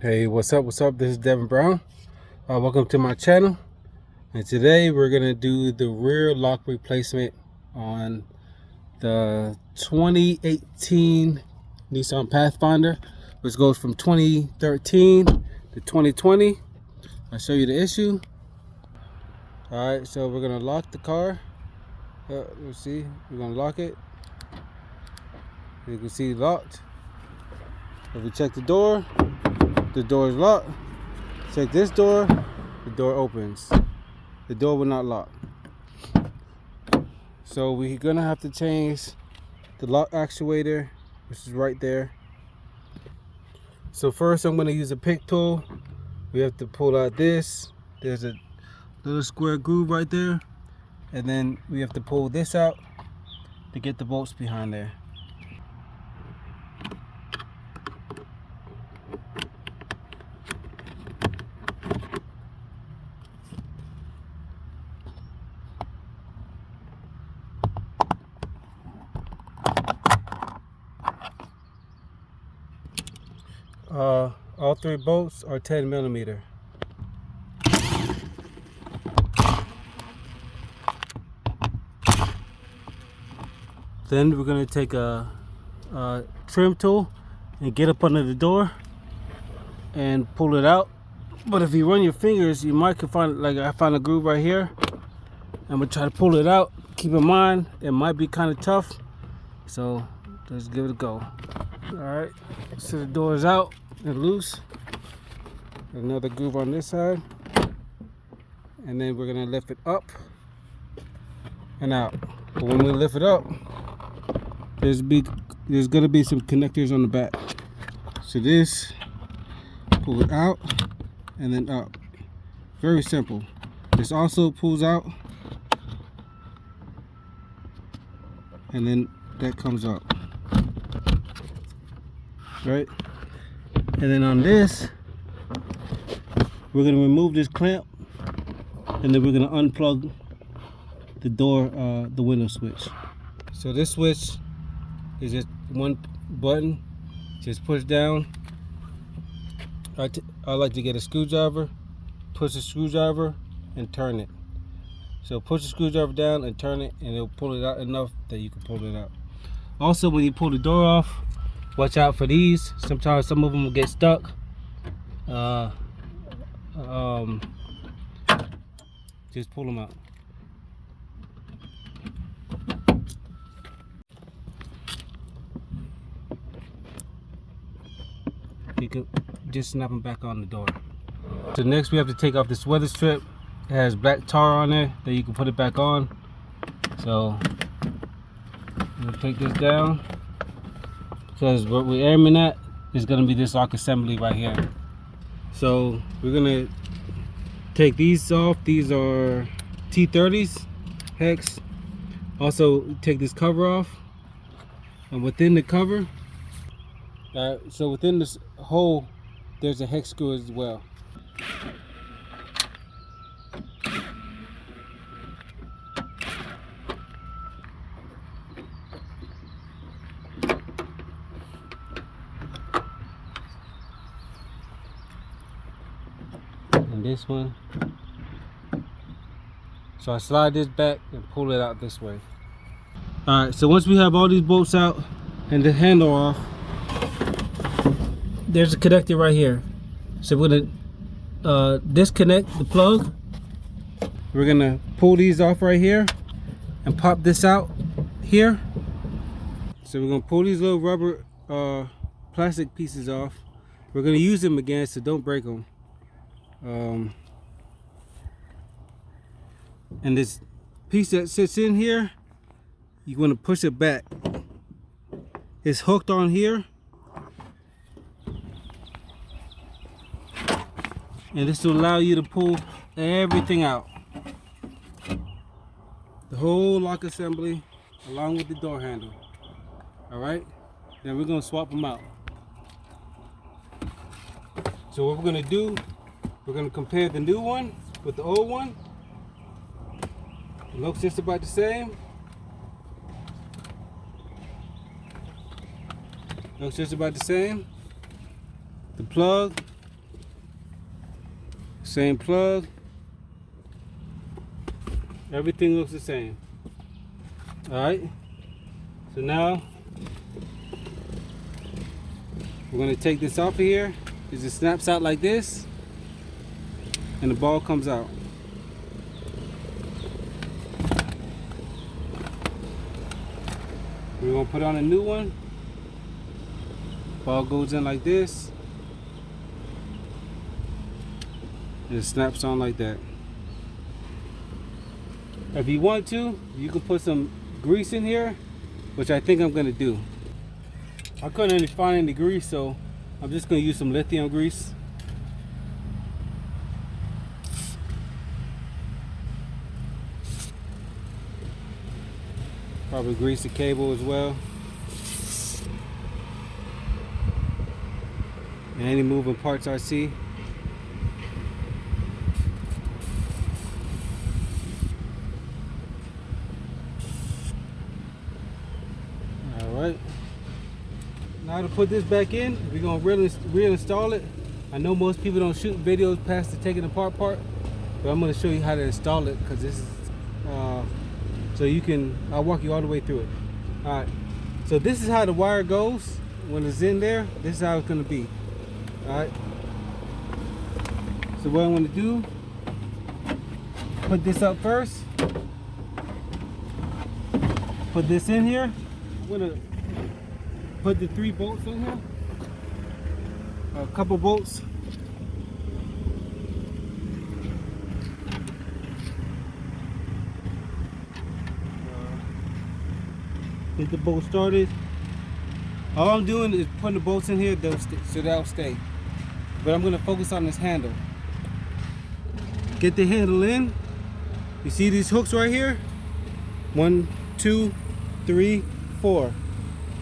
Hey, what's up? This is Devin Brown. Welcome to my channel. And today we're gonna do the rear lock replacement on the 2018 Nissan Pathfinder, which goes from 2013 to 2020. I'll show you the issue. All right, so we're gonna lock the car. Let's see, we're gonna lock it. You can see locked. If we check the door is locked. Check this door, the door opens. The door will not lock. So we're gonna have to change the lock actuator, which is right there. So first I'm gonna use a pick tool. We have to pull out this. There's a little square groove right there. And then we have to pull this out to get the bolts behind there. All three bolts are 10 millimeter. Then we're going to take a trim tool and get up under the door and pull it out. But if you run your fingers, you might find, like I found a groove right here. I'm going to try to pull it out. Keep in mind, it might be kind of tough. So let's give it a go. All right, so the door is out and loose. Another groove on this side. And then we're going to lift it up and out. But when we lift it up, there's going to be some connectors on the back. So this, pull it out and then up. Very simple. This also pulls out and then that comes up. Right? And then on this, we're going to remove this clamp and then we're going to unplug the door, the window switch. So this switch is just one button, just push down. I like to get a screwdriver, push the screwdriver and turn it. So push the screwdriver down and turn it and it'll pull it out enough that you can pull it out. Also, when you pull the door off, watch out for these. Sometimes some of them will get stuck. Just pull them out. You can just snap them back on the door. So next we have to take off this weather strip. It has black tar on there that you can put it back on. So we'll take this down because what we're aiming at is going to be this lock assembly right here. So we're going to take these off. These are T30s hex. Also take this cover off, and within the cover, so within this hole there's a hex screw as well. And this one. So I slide this back and pull it out this way. All right, so once we have all these bolts out and the handle off, there's a connector right here. So we're gonna disconnect the plug. We're gonna pull these off right here and pop this out here. So we're gonna pull these little rubber plastic pieces off. We're gonna use them again, so don't break them. And this piece that sits in here, you want to push it back. It's hooked on here, and this will allow you to pull everything out, the whole lock assembly along with the door handle. All right, then we're going to swap them out. So what we're going to do, we're going to compare the new one with the old one. It looks just about the same. Looks just about the same. The plug Same plug. Everything looks the same. Alright. So now we're going to take this off of here. It just snaps out like this. And the ball comes out. We're going to put on a new one. Ball goes in like this. And it snaps on like that. If you want to, you can put some grease in here, which I think I'm going to do. I couldn't really find any grease, so I'm just going to use some lithium grease. Probably grease the cable as well. And any moving parts I see. Alright. Now to put this back in, we're going to reinstall it. I know most people don't shoot videos past the taking apart part, but I'm going to show you how to install it, because this is so you can, I'll walk you all the way through it. Alright, so this is how the wire goes when it's in there. This is how it's going to be. Alright, so what I'm going to do, put this up first, put this in here. I'm going to put the 3 bolts in here, a couple bolts. Get the bolt started. All I'm doing is putting the bolts in here so they'll stay. But I'm going to focus on this handle. Get the handle in. You see these hooks right here? 1, 2, 3, 4.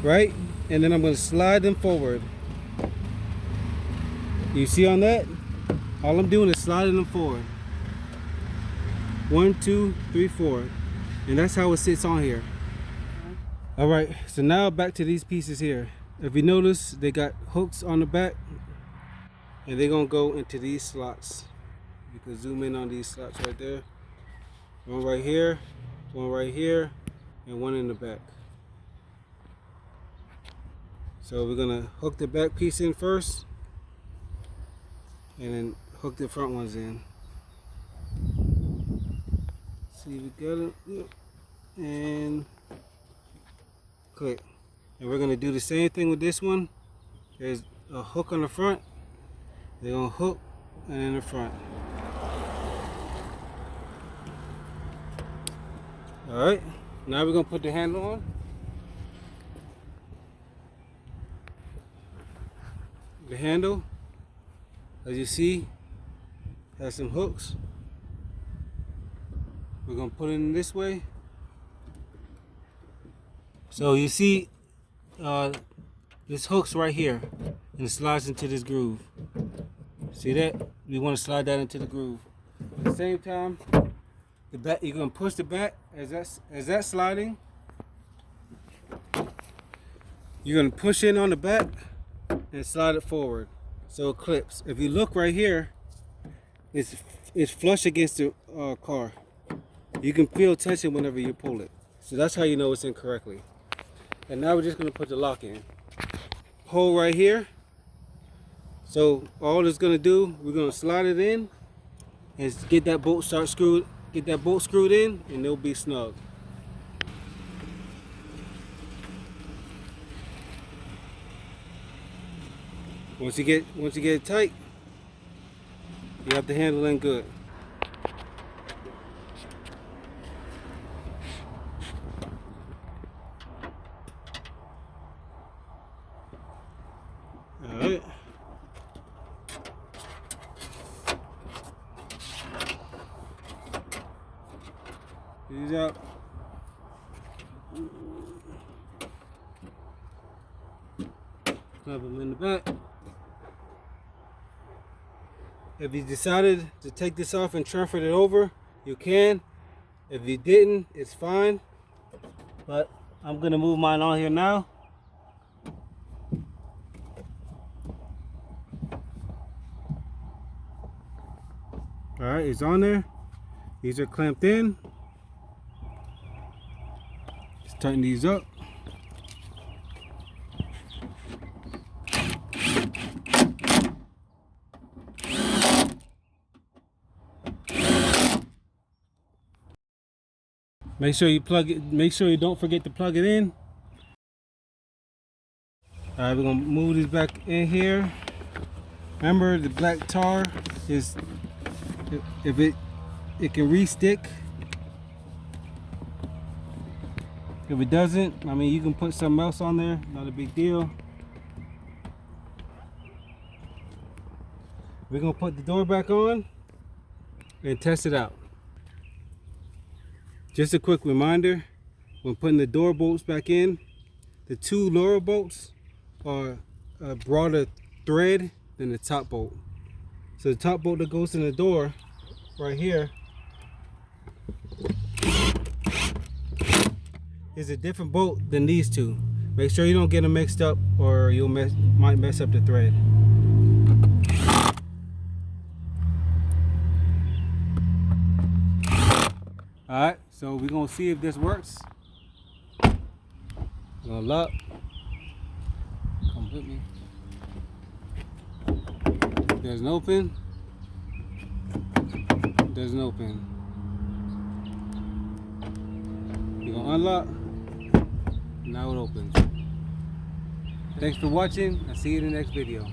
Right? And then I'm going to slide them forward. You see on that? All I'm doing is sliding them forward. 1, 2, 3, 4. And that's how it sits on here. Alright, so now back to these pieces here. If you notice, they got hooks on the back, and they're going to go into these slots. You can zoom in on these slots right there. One right here, and one in the back. So we're going to hook the back piece in first, and then hook the front ones in. See if we got it. Yep. And click. And we're going to do the same thing with this one. There's a hook on the front. They're going to hook and in the front. Alright, now we're going to put the handle on. The handle, as you see, has some hooks. We're going to put it in this way. So you see this hook's right here, and it slides into this groove. See that? We want to slide that into the groove. At the same time, the back, you're going to push the back as that's sliding. You're going to push in on the back and slide it forward so it clips. If you look right here, it's flush against the car. You can feel tension whenever you pull it. So that's how you know it's in correctly. And now we're just going to put the lock in. Hole right here. So all it's going to do, we're going to slide it in and get that bolt screwed in, and it'll be snug. Once you get it tight, you have to handle it good. Alright. These out. Clamp them in the back. If you decided to take this off and transfer it over, you can. If you didn't, it's fine. But I'm gonna move mine on here now. All right, it's on there. These are clamped in. Just tighten these up. Make sure you plug it. Make sure you don't forget to plug it in. All right, we're gonna move this back in here. Remember, the black tar is, if it can re-stick. If it doesn't, I mean, you can put something else on there. Not a big deal. We're gonna put the door back on and test it out. Just a quick reminder, when putting the door bolts back in, the two lower bolts are a broader thread than the top bolt. So the top bolt that goes in the door right here is a different bolt than these two. Make sure you don't get them mixed up or you might mess up the thread. Alright, so we're gonna see if this works. Gonna lock. Come with me. There's an open. There's an open. You're gonna unlock. Now it opens. Thanks for watching. I'll see you in the next video.